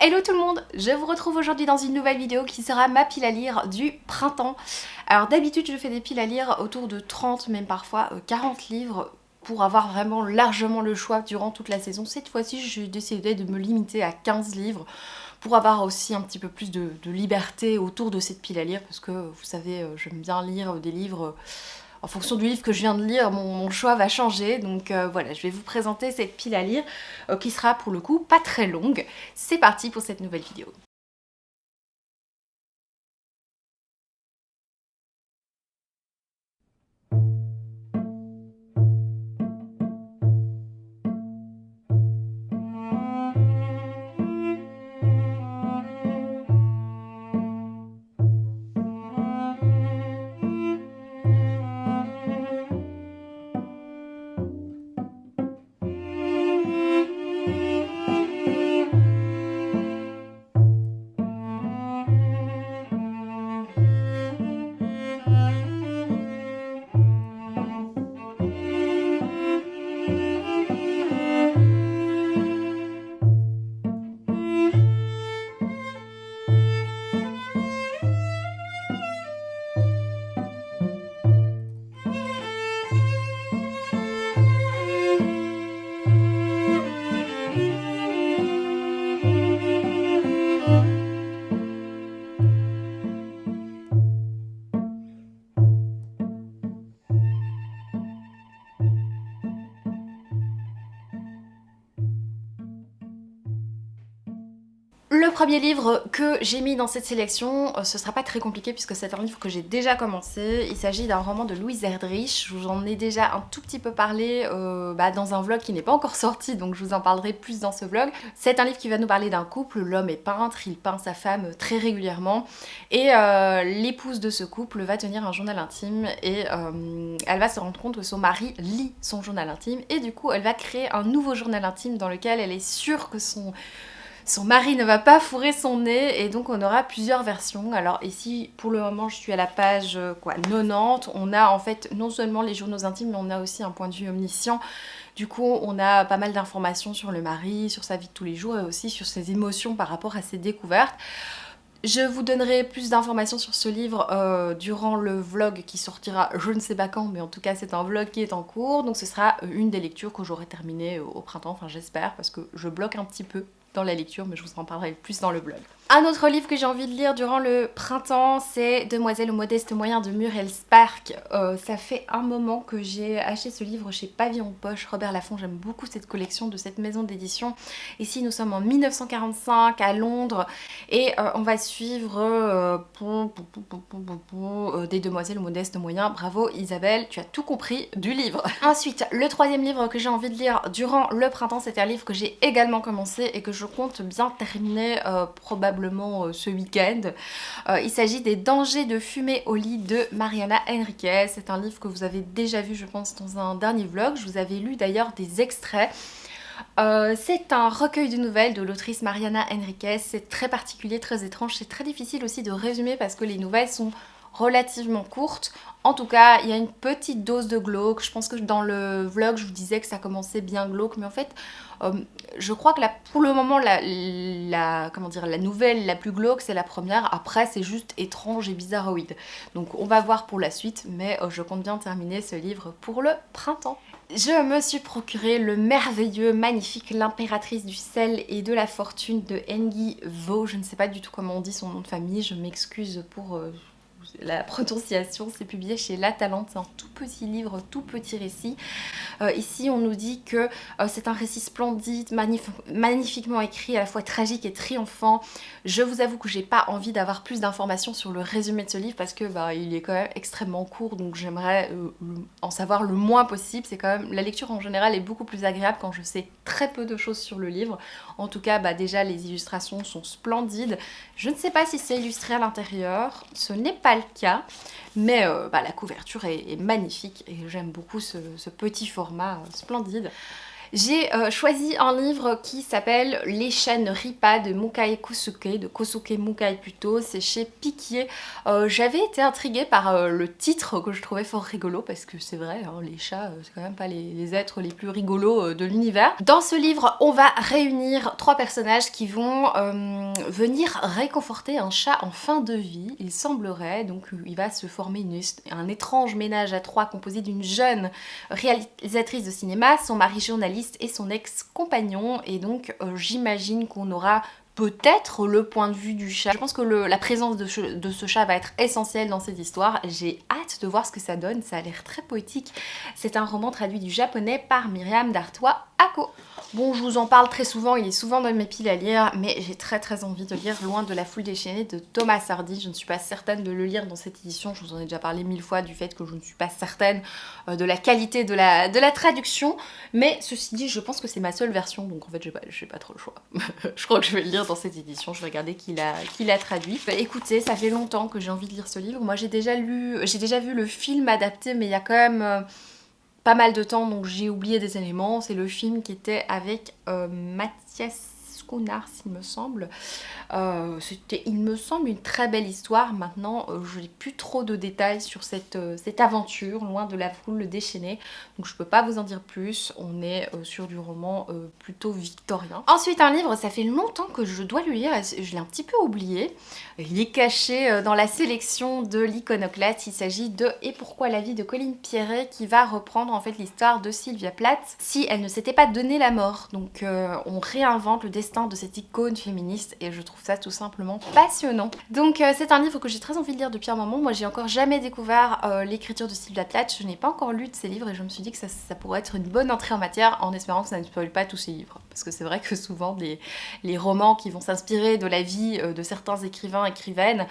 Hello tout le monde, je vous retrouve aujourd'hui dans une nouvelle vidéo qui sera ma pile à lire du printemps. Alors d'habitude je fais des piles à lire autour de 30, même parfois 40 livres pour avoir vraiment largement le choix durant toute la saison. Cette fois-ci j'ai décidé de me limiter à 15 livres pour avoir aussi un petit peu plus de liberté autour de cette pile à lire parce que vous savez j'aime bien lire des livres. En fonction du livre que je viens de lire, mon choix va changer. Donc voilà, je vais vous présenter cette pile à lire qui sera pour le coup pas très longue. C'est parti pour cette nouvelle vidéo. Le premier livre que j'ai mis dans cette sélection, ce sera pas très compliqué puisque c'est un livre que j'ai déjà commencé. Il s'agit d'un roman de Louise Erdrich. Je vous en ai déjà un tout petit peu parlé dans un vlog qui n'est pas encore sorti, donc je vous en parlerai plus dans ce vlog. C'est un livre qui va nous parler d'un couple. L'homme est peintre, il peint sa femme très régulièrement et l'épouse de ce couple va tenir un journal intime et elle va se rendre compte que son mari lit son journal intime et du coup elle va créer un nouveau journal intime dans lequel elle est sûre que son mari ne va pas fourrer son nez et donc on aura plusieurs versions. Alors ici pour le moment je suis à la page 90, on a en fait non seulement les journaux intimes mais on a aussi un point de vue omniscient. Du coup on a pas mal d'informations sur le mari, sur sa vie de tous les jours et aussi sur ses émotions par rapport à ses découvertes. Je vous donnerai plus d'informations sur ce livre durant le vlog qui sortira je ne sais pas quand, mais en tout cas c'est un vlog qui est en cours, donc ce sera une des lectures que j'aurai terminées au printemps, enfin j'espère, parce que je bloque un petit peu dans la lecture, mais je vous en parlerai plus dans le blog. Un autre livre que j'ai envie de lire durant le printemps, c'est Demoiselle aux modestes moyens de Muriel Spark. Ça fait un moment que j'ai acheté ce livre chez Pavillon Poche, Robert Laffont. J'aime beaucoup cette collection de cette maison d'édition. Ici, nous sommes en 1945 à Londres et on va suivre des demoiselles aux modestes moyens. Bravo Isabelle, tu as tout compris du livre. Ensuite, le troisième livre que j'ai envie de lire durant le printemps, c'est un livre que j'ai également commencé et que je compte bien terminer probablement ce week-end. Il s'agit des dangers de fumer au lit de Mariana Enriquez. C'est un livre que vous avez déjà vu je pense dans un dernier vlog. Je vous avais lu d'ailleurs des extraits. C'est un recueil de nouvelles de l'autrice Mariana Enriquez. C'est très particulier, très étrange. C'est très difficile aussi de résumer parce que les nouvelles sont relativement courte. En tout cas, il y a une petite dose de glauque. Je pense que dans le vlog, je vous disais que ça commençait bien glauque, mais en fait, je crois que pour le moment, la nouvelle la plus glauque, c'est la première. Après, c'est juste étrange et bizarroïde. Donc, on va voir pour la suite, mais je compte bien terminer ce livre pour le printemps. Je me suis procuré le merveilleux, magnifique L'impératrice du sel et de la fortune de Engi Vo. Je ne sais pas du tout comment on dit son nom de famille, je m'excuse pour la prononciation. C'est publié chez La Talente, c'est un tout petit livre, tout petit récit. Ici on nous dit que c'est un récit splendide, magnifiquement écrit, à la fois tragique et triomphant. Je vous avoue que j'ai pas envie d'avoir plus d'informations sur le résumé de ce livre parce que il est quand même extrêmement court, donc j'aimerais en savoir le moins possible. C'est quand même, la lecture en général est beaucoup plus agréable quand je sais très peu de choses sur le livre. En tout cas déjà les illustrations sont splendides. Je ne sais pas si c'est illustré à l'intérieur, ce n'est pas le cas, mais la couverture est magnifique et j'aime beaucoup ce petit format splendide. J'ai choisi un livre qui s'appelle Les chats ne rient pas de Mukai Kosuke, de Kosuke Mukai plutôt, c'est chez Piquier. J'avais été intriguée par le titre que je trouvais fort rigolo parce que c'est vrai, hein, les chats c'est quand même pas les êtres les plus rigolos de l'univers. Dans ce livre, on va réunir 3 personnages qui vont venir réconforter un chat en fin de vie. Il semblerait, donc il va se former un étrange ménage à 3 composé d'une jeune réalisatrice de cinéma, son mari journaliste et son ex-compagnon, et donc j'imagine qu'on aura peut-être le point de vue du chat. Je pense que la présence de ce chat va être essentielle dans cette histoire. J'ai hâte de voir ce que ça donne, ça a l'air très poétique. C'est un roman traduit du japonais par Myriam Dartois Ako. Bon, je vous en parle très souvent, il est souvent dans mes piles à lire, mais j'ai très envie de lire Loin de la foule déchaînée de Thomas Hardy. Je ne suis pas certaine de le lire dans cette édition, je vous en ai déjà parlé 1000 fois du fait que je ne suis pas certaine de la qualité de la traduction, mais ceci dit, je pense que c'est ma seule version, donc en fait j'ai pas trop le choix. Je crois que je vais le lire dans cette édition, je vais regarder qui l'a traduit. Bah, écoutez, ça fait longtemps que j'ai envie de lire ce livre. Moi j'ai déjà vu le film adapté, mais il y a quand même pas mal de temps, donc j'ai oublié des éléments. C'est le film qui était avec Mathias Schoenaerts, il me semble. C'était, il me semble, une très belle histoire. Maintenant, je n'ai plus trop de détails sur cette aventure, Loin de la foule déchaînée. Donc je peux pas vous en dire plus. On est sur du roman plutôt victorien. Ensuite, un livre, ça fait longtemps que je dois le lire. Je l'ai un petit peu oublié. Il est caché dans la sélection de l'Iconoclaste. Il s'agit de Et pourquoi la vie de Colline Pierret, qui va reprendre en fait l'histoire de Sylvia Plath si elle ne s'était pas donné la mort. Donc on réinvente le destin de cette icône féministe et je trouve ça tout simplement passionnant. Donc c'est un livre que j'ai très envie de lire depuis un moment. Moi j'ai encore jamais découvert l'écriture de Sylvia Plath. Je n'ai pas encore lu de ses livres et je me suis dit que ça pourrait être une bonne entrée en matière en espérant que ça ne spoile pas tous ses livres. Parce que c'est vrai que souvent les romans qui vont s'inspirer de la vie de certains écrivaines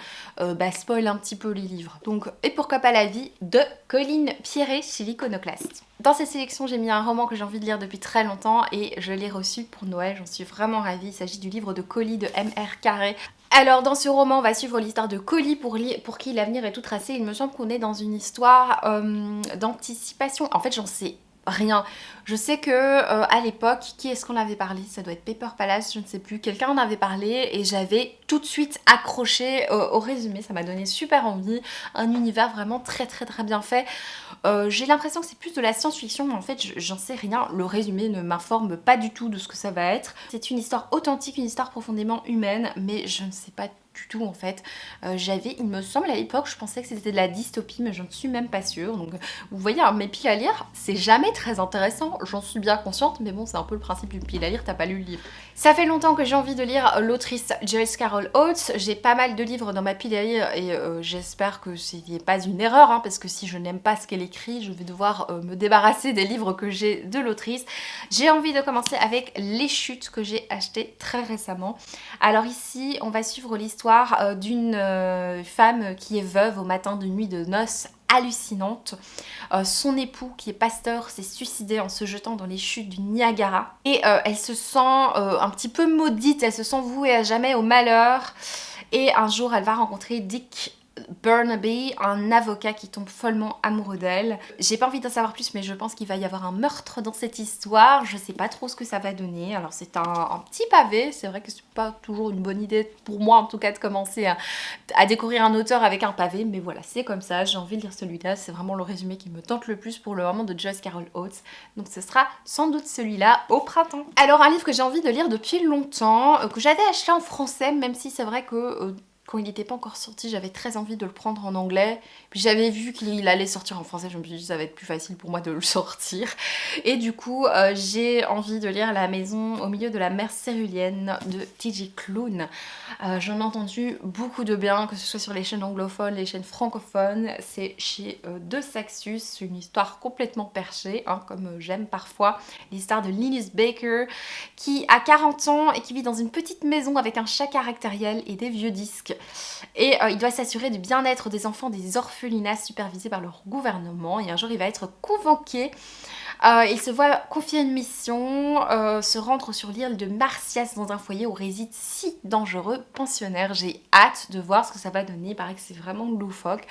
spoilent un petit peu les livres. Donc Et pourquoi pas la vie de Colline Pierret chez l'Iconoclaste. Dans cette sélection, j'ai mis un roman que j'ai envie de lire depuis très longtemps et je l'ai reçu pour Noël, j'en suis vraiment ravie. Il s'agit du livre de Collie de M.R. Carré. Alors dans ce roman, on va suivre l'histoire de Collie pour qui l'avenir est tout tracé. Il me semble qu'on est dans une histoire d'anticipation. En fait, j'en sais rien. Je sais que à l'époque, qui est-ce qu'on avait parlé? Ça doit être Paper Palace, je ne sais plus. Quelqu'un en avait parlé et j'avais tout de suite accroché au résumé. Ça m'a donné super envie. Un univers vraiment très bien fait. J'ai l'impression que c'est plus de la science-fiction, mais en fait j'en sais rien. Le résumé ne m'informe pas du tout de ce que ça va être. C'est une histoire authentique, une histoire profondément humaine, mais je ne sais pas du tout en fait. Il me semble à l'époque, je pensais que c'était de la dystopie, mais je ne suis même pas sûre. Donc vous voyez, mes piles à lire, c'est jamais très intéressant, j'en suis bien consciente, mais bon, c'est un peu le principe d'une pile à lire, t'as pas lu le livre. Ça fait longtemps que j'ai envie de lire l'autrice Joyce Carol Oates. J'ai pas mal de livres dans ma pile à lire et j'espère que ce n'est pas une erreur, hein, parce que si je n'aime pas ce qu'elle écrit, je vais devoir me débarrasser des livres que j'ai de l'autrice. J'ai envie de commencer avec Les Chutes que j'ai acheté très récemment. Alors ici, on va suivre l'histoire d'une femme qui est veuve au matin de nuit de noces hallucinante. Son époux, qui est pasteur, s'est suicidé en se jetant dans les chutes du Niagara. Et elle se sent un petit peu maudite, elle se sent vouée à jamais au malheur. Et un jour, elle va rencontrer Dick Burnaby, un avocat qui tombe follement amoureux d'elle. J'ai pas envie d'en savoir plus, mais je pense qu'il va y avoir un meurtre dans cette histoire. Je sais pas trop ce que ça va donner. Alors c'est un petit pavé, c'est vrai que c'est pas toujours une bonne idée pour moi en tout cas de commencer à découvrir un auteur avec un pavé, mais voilà, c'est comme ça, j'ai envie de lire celui-là. C'est vraiment le résumé qui me tente le plus pour le moment de Joyce Carol Oates. Donc ce sera sans doute celui-là au printemps. Alors un livre que j'ai envie de lire depuis longtemps, que j'avais acheté en français, même si c'est vrai que quand il n'était pas encore sorti, j'avais très envie de le prendre en anglais. Puis j'avais vu qu'il allait sortir en français, je me suis dit ça va être plus facile pour moi de le sortir. Et du coup, j'ai envie de lire La maison au milieu de la mer cérulienne de T.J. Klune. J'en ai entendu beaucoup de bien, que ce soit sur les chaînes anglophones, les chaînes francophones. C'est chez De Saxus, une histoire complètement perchée, hein, comme j'aime parfois. L'histoire de Linus Baker, qui a 40 ans et qui vit dans une petite maison avec un chat caractériel et des vieux disques. Et il doit s'assurer du bien-être des enfants des orphelinats supervisés par leur gouvernement. Et un jour, il va être convoqué. Il se voit confier une mission, se rendre sur l'île de Marsyas dans un foyer où résident 6 dangereux pensionnaires. J'ai hâte de voir ce que ça va donner. Il paraît que c'est vraiment loufoque.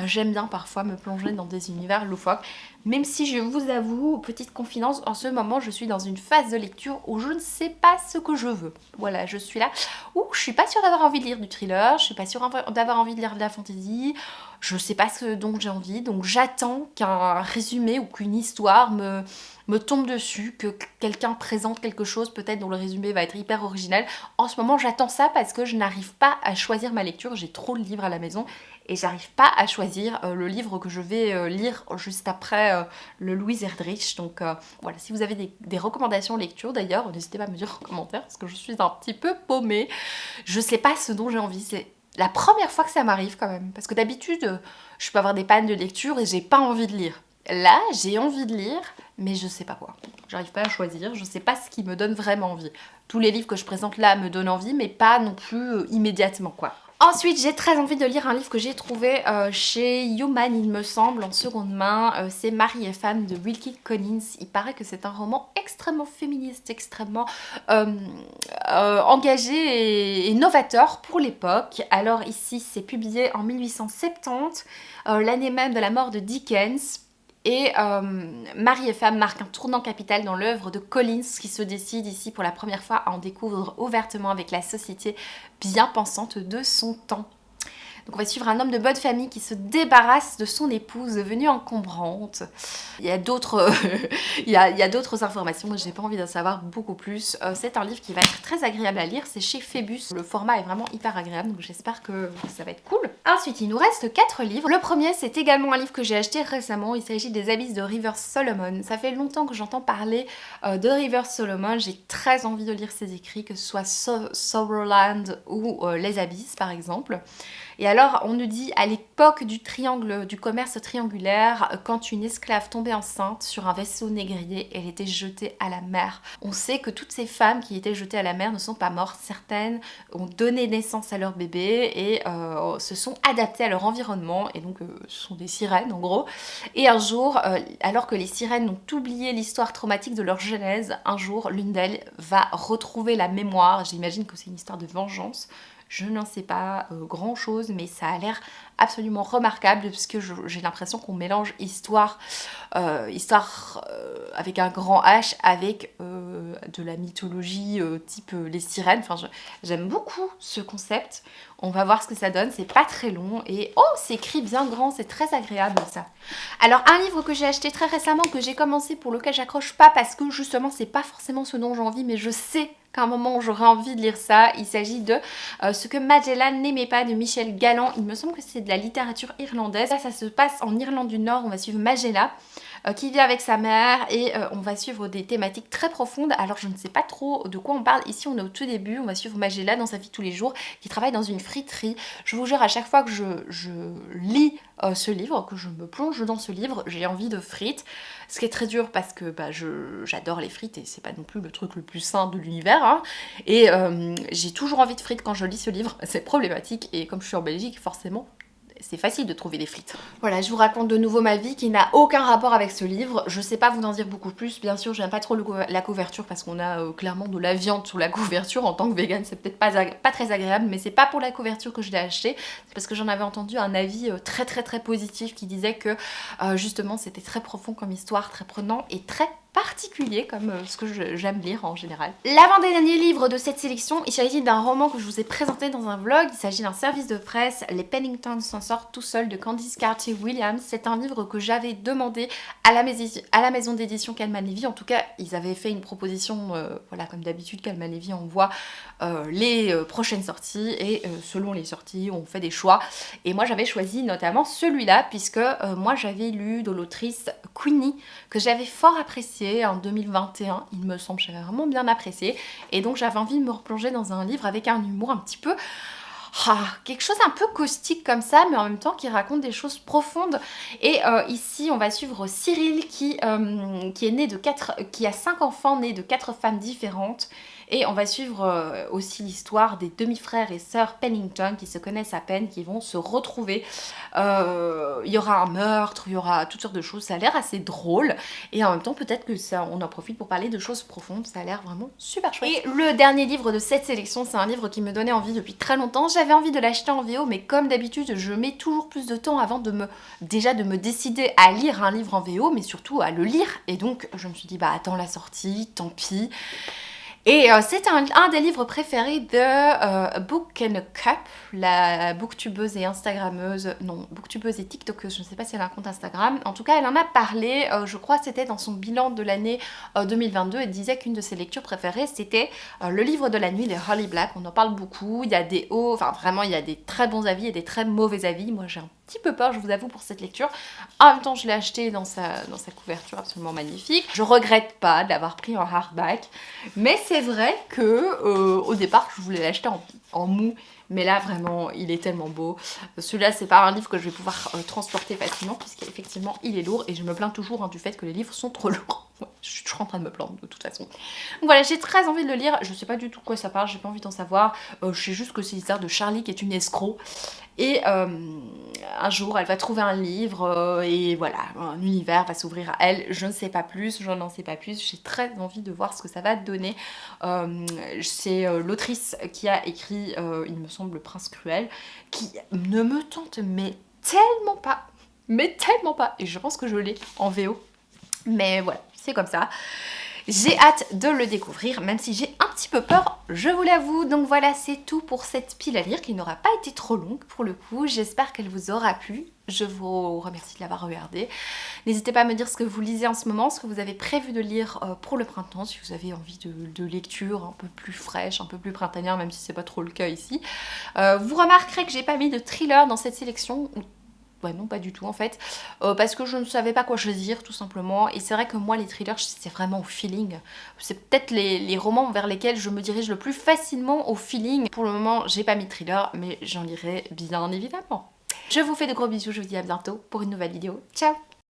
J'aime bien parfois me plonger dans des univers loufoques. Même si je vous avoue, petite confidence, en ce moment je suis dans une phase de lecture où je ne sais pas ce que je veux. Voilà, je suis là où je suis pas sûre d'avoir envie de lire du thriller, je suis pas sûre d'avoir envie de lire de la fantasy, je sais pas ce dont j'ai envie, donc j'attends qu'un résumé ou qu'une histoire me tombe dessus, que quelqu'un présente quelque chose peut-être dont le résumé va être hyper original. En ce moment j'attends ça parce que je n'arrive pas à choisir ma lecture, j'ai trop de livres à la maison et j'arrive pas à choisir le livre que je vais lire juste après le Louise Erdrich. Donc voilà, si vous avez des recommandations lecture d'ailleurs, n'hésitez pas à me dire en commentaire parce que je suis un petit peu paumée. Je sais pas ce dont j'ai envie, c'est la première fois que ça m'arrive quand même. Parce que d'habitude, je peux avoir des pannes de lecture et j'ai pas envie de lire. Là, j'ai envie de lire, mais je sais pas quoi. J'arrive pas à choisir, je sais pas ce qui me donne vraiment envie. Tous les livres que je présente là me donnent envie, mais pas non plus immédiatement quoi. Ensuite, j'ai très envie de lire un livre que j'ai trouvé chez Human, il me semble, en seconde main. C'est Marie et femme de Wilkie Collins. Il paraît que c'est un roman extrêmement féministe, extrêmement engagé et novateur pour l'époque. Alors ici, c'est publié en 1870, l'année même de la mort de Dickens. Et Marie et femme marque un tournant capital dans l'œuvre de Collins qui se décide ici pour la première fois à en découdre ouvertement avec la société bien pensante de son temps. Donc on va suivre un homme de bonne famille qui se débarrasse de son épouse devenue encombrante. Il y a d'autres il y a d'autres informations, mais j'ai pas envie d'en savoir beaucoup plus. C'est un livre qui va être très agréable à lire, c'est chez Phébus. Le format est vraiment hyper agréable, donc j'espère que ça va être cool. Ensuite, il nous reste 4 livres. Le premier, c'est également un livre que j'ai acheté récemment. Il s'agit des Abysses de Rivers Solomon. Ça fait longtemps que j'entends parler de Rivers Solomon. J'ai très envie de lire ses écrits, que ce soit Sorrowland ou Les Abysses par exemple. Et alors, on nous dit à l'époque du commerce triangulaire, quand une esclave tombait enceinte sur un vaisseau négrier, elle était jetée à la mer. On sait que toutes ces femmes qui étaient jetées à la mer ne sont pas mortes. Certaines ont donné naissance à leur bébé et se sont adaptées à leur environnement. Et donc, ce sont des sirènes en gros. Et un jour, alors que les sirènes ont oublié l'histoire traumatique de leur genèse, un jour, l'une d'elles va retrouver la mémoire. J'imagine que c'est une histoire de vengeance. Je n'en sais pas grand chose, mais ça a l'air absolument remarquable parce que j'ai l'impression qu'on mélange histoire avec un grand H avec de la mythologie type les sirènes. Enfin, j'aime beaucoup ce concept. On va voir ce que ça donne, c'est pas très long et oh, c'est écrit bien grand, c'est très agréable ça. Alors un livre que j'ai acheté très récemment, que j'ai commencé, pour lequel j'accroche pas parce que justement c'est pas forcément ce dont j'ai envie, mais je sais qu'à un moment j'aurai envie de lire ça. Il s'agit de Ce que Magellan n'aimait pas de Michel Galland. Il me semble que c'est de la littérature irlandaise. Ça se passe en Irlande du Nord. On va suivre Magellan qui vit avec sa mère et on va suivre des thématiques très profondes. Alors je ne sais pas trop de quoi on parle. Ici on est au tout début. On va suivre Magellan dans sa vie tous les jours qui travaille dans une friterie. Je vous jure, à chaque fois que je lis ce livre, que je me plonge dans ce livre, j'ai envie de frites. Ce qui est très dur parce que j'adore les frites et c'est pas non plus le truc le plus sain de l'univers. Hein. Et j'ai toujours envie de frites quand je lis ce livre. C'est problématique et comme je suis en Belgique, forcément, c'est facile de trouver des frites. Voilà, je vous raconte de nouveau ma vie qui n'a aucun rapport avec ce livre. Je sais pas vous en dire beaucoup plus. Bien sûr, j'aime pas trop la couverture parce qu'on a clairement de la viande sur la couverture. En tant que végane, c'est peut-être pas très agréable, mais c'est pas pour la couverture que je l'ai acheté. C'est parce que j'en avais entendu un avis très positif qui disait que justement c'était très profond comme histoire, très prenant et très particulier comme ce que j'aime lire en général. L'avant-dernier livre de cette sélection, il s'agit d'un roman que je vous ai présenté dans un vlog. Il s'agit d'un service de presse, Les Penningtons s'en sortent tout seuls de Candice Cartier-Williams. C'est un livre que j'avais demandé à la maison d'édition Calman Levy. En tout cas, ils avaient fait une proposition, voilà, comme d'habitude, Calman Levy envoie les prochaines sorties et selon les sorties, on fait des choix. Et moi, j'avais choisi notamment celui-là puisque moi, j'avais lu de l'autrice Queenie que j'avais fort apprécié en 2021, il me semble, j'avais vraiment bien apprécié et donc j'avais envie de me replonger dans un livre avec un humour un petit peu quelque chose un peu caustique comme ça, mais en même temps qui raconte des choses profondes. Et ici on va suivre Cyril qui a 5 enfants nés de 4 femmes différentes Et on va suivre aussi l'histoire des demi-frères et sœurs Pennington qui se connaissent à peine, qui vont se retrouver. Il y aura un meurtre, il y aura toutes sortes de choses, ça a l'air assez drôle. Et en même temps peut-être que ça, on en profite pour parler de choses profondes, ça a l'air vraiment super chouette. Et le dernier livre de cette sélection, c'est un livre qui me donnait envie depuis très longtemps. J'avais envie de l'acheter en VO, mais comme d'habitude, je mets toujours plus de temps avant de me décider à lire un livre en VO, mais surtout à le lire. Et donc je me suis dit, bah attends la sortie, tant pis. Et c'est un des livres préférés de Book and a Cup, la booktubeuse et instagrammeuse, non, booktubeuse et tiktokeuse, je ne sais pas si elle a un compte Instagram. En tout cas, elle en a parlé, je crois que c'était dans son bilan de l'année 2022. Elle disait qu'une de ses lectures préférées, c'était le livre de la nuit de Holly Black. On en parle beaucoup, il y a des hauts, enfin vraiment, il y a des très bons avis et des très mauvais avis. Moi, j'ai un petit peu peur, je vous avoue, pour cette lecture. En même temps, je l'ai acheté dans sa couverture absolument magnifique. Je regrette pas de l'avoir pris en hardback, mais c'est vrai que au départ, je voulais l'acheter en mou. Mais là, vraiment, il est tellement beau. Celui-là, c'est pas un livre que je vais pouvoir transporter facilement, puisqu'effectivement, il est lourd. Et je me plains toujours du fait que les livres sont trop lourds. Ouais, je suis toujours en train de me plaindre, de toute façon. Donc voilà, j'ai très envie de le lire. Je sais pas du tout de quoi ça parle, j'ai pas envie d'en savoir. Je sais juste que c'est l'histoire de Charlie qui est une escroc. Et un jour, elle va trouver un livre et voilà, un univers va s'ouvrir à elle. Je ne sais pas plus, je n'en sais pas plus. J'ai très envie de voir ce que ça va donner. C'est l'autrice qui a écrit, il me semble, Le Prince Cruel, qui ne me tente mais tellement pas. Mais tellement pas. Et je pense que je l'ai en VO. Mais voilà, c'est comme ça. J'ai hâte de le découvrir, même si j'ai un petit peu peur, je vous l'avoue. Donc voilà, c'est tout pour cette pile à lire qui n'aura pas été trop longue pour le coup. J'espère qu'elle vous aura plu. Je vous remercie de l'avoir regardée. N'hésitez pas à me dire ce que vous lisez en ce moment, ce que vous avez prévu de lire pour le printemps, si vous avez envie de lecture un peu plus fraîche, un peu plus printanière, même si c'est pas trop le cas ici. Vous remarquerez que j'ai pas mis de thriller dans cette sélection. Ouais, non, pas du tout en fait, parce que je ne savais pas quoi choisir tout simplement, et c'est vrai que moi les thrillers c'est vraiment au feeling, c'est peut-être les romans vers lesquels je me dirige le plus facilement au feeling. Pour le moment j'ai pas mis de thriller, mais j'en lirai bien évidemment. Je vous fais de gros bisous, je vous dis à bientôt pour une nouvelle vidéo, ciao.